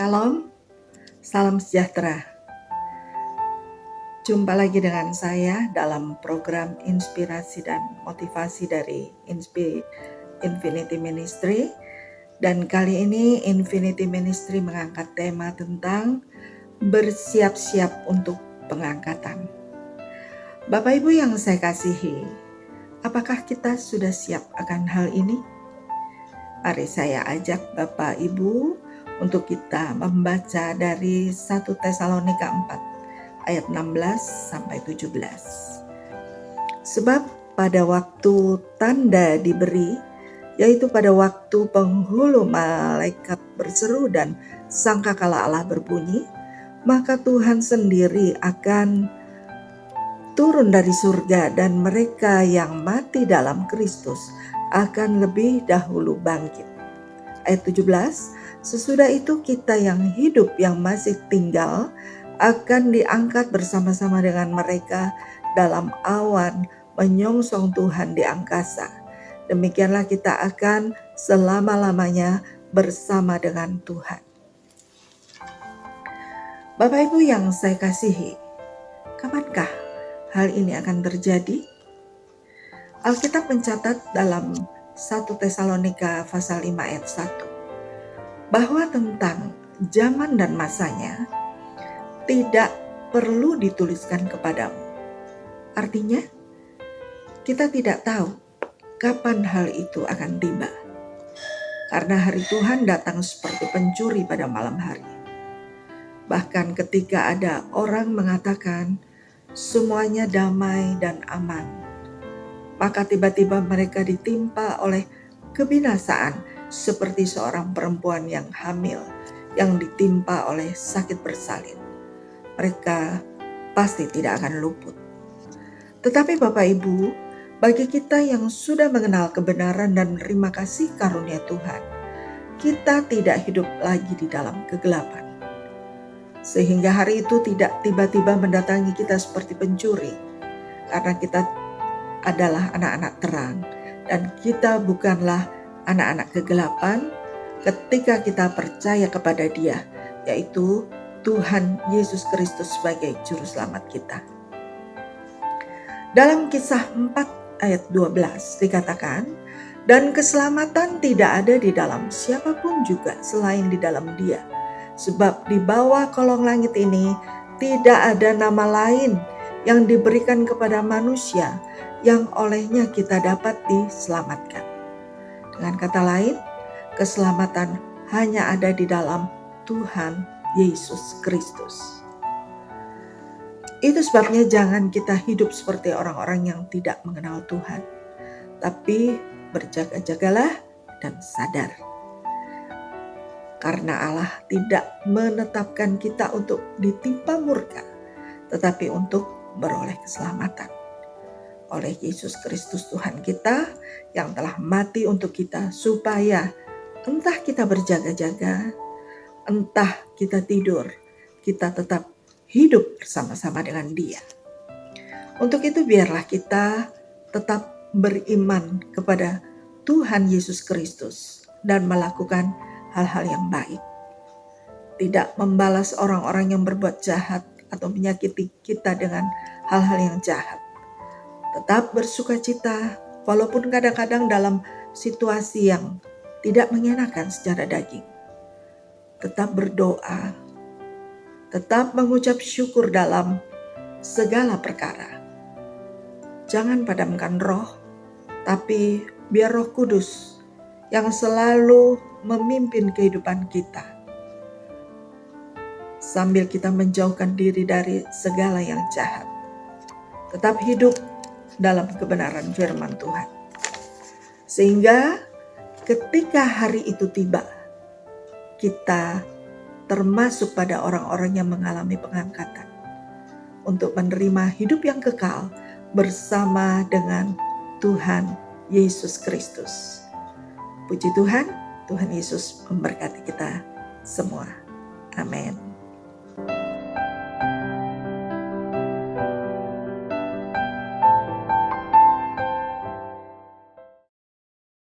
Shalom, salam sejahtera. Jumpa lagi dengan saya dalam program inspirasi dan motivasi dari Infinity Ministry. Dan kali ini Infinity Ministry mengangkat tema tentang bersiap-siap untuk pengangkatan. Bapak Ibu yang saya kasihi, apakah kita sudah siap akan hal ini? Mari saya ajak Bapak Ibu untuk kita membaca dari 1 Tesalonika 4 ayat 16 sampai 17. Sebab pada waktu tanda diberi, yaitu pada waktu penghulu malaikat berseru dan sangkakala Allah berbunyi, maka Tuhan sendiri akan turun dari surga dan mereka yang mati dalam Kristus akan lebih dahulu bangkit. Ayat 17, sesudah itu kita yang hidup yang masih tinggal akan diangkat bersama-sama dengan mereka dalam awan menyongsong Tuhan di angkasa. Demikianlah kita akan selama-lamanya bersama dengan Tuhan. Bapak Ibu yang saya kasihi, kapankah hal ini akan terjadi? Alkitab mencatat dalam 1 Tesalonika pasal 5 ayat 1 bahwa tentang zaman dan masanya tidak perlu dituliskan kepadamu. Artinya, kita tidak tahu kapan hal itu akan tiba. Karena hari Tuhan datang seperti pencuri pada malam hari. Bahkan ketika ada orang mengatakan semuanya damai dan aman, maka tiba-tiba mereka ditimpa oleh kebinasaan seperti seorang perempuan yang hamil yang ditimpa oleh sakit bersalin. Mereka pasti tidak akan luput. Tetapi Bapak Ibu, bagi kita yang sudah mengenal kebenaran dan menerima kasih karunia Tuhan, kita tidak hidup lagi di dalam kegelapan. Sehingga hari itu tidak tiba-tiba mendatangi kita seperti pencuri, karena kita adalah anak-anak terang dan kita bukanlah anak-anak kegelapan ketika kita percaya kepada Dia, yaitu Tuhan Yesus Kristus sebagai juru selamat kita. Dalam Kisah 4 ayat 12 dikatakan, dan keselamatan tidak ada di dalam siapapun juga selain di dalam Dia, sebab di bawah kolong langit ini tidak ada nama lain yang diberikan kepada manusia yang olehnya kita dapat diselamatkan. Dengan kata lain, keselamatan hanya ada di dalam Tuhan Yesus Kristus. Itu sebabnya jangan kita hidup seperti orang-orang yang tidak mengenal Tuhan, tapi berjaga-jagalah dan sadar. Karena Allah tidak menetapkan kita untuk ditimpa murka, tetapi untuk beroleh keselamatan. Oleh Yesus Kristus Tuhan kita yang telah mati untuk kita, supaya entah kita berjaga-jaga, entah kita tidur, kita tetap hidup bersama-sama dengan Dia. Untuk itu biarlah kita tetap beriman kepada Tuhan Yesus Kristus dan melakukan hal-hal yang baik. Tidak membalas orang-orang yang berbuat jahat atau menyakiti kita dengan hal-hal yang jahat. Tetap bersukacita walaupun kadang-kadang dalam situasi yang tidak mengenakan secara daging. Tetap berdoa, tetap mengucap syukur dalam segala perkara. Jangan padamkan roh, tapi biar Roh Kudus yang selalu memimpin kehidupan kita. Sambil kita menjauhkan diri dari segala yang jahat. Tetap hidup dalam kebenaran firman Tuhan. Sehingga ketika hari itu tiba, kita termasuk pada orang-orang yang mengalami pengangkatan untuk menerima hidup yang kekal bersama dengan Tuhan Yesus Kristus. Puji Tuhan, Tuhan Yesus memberkati kita semua. Amin.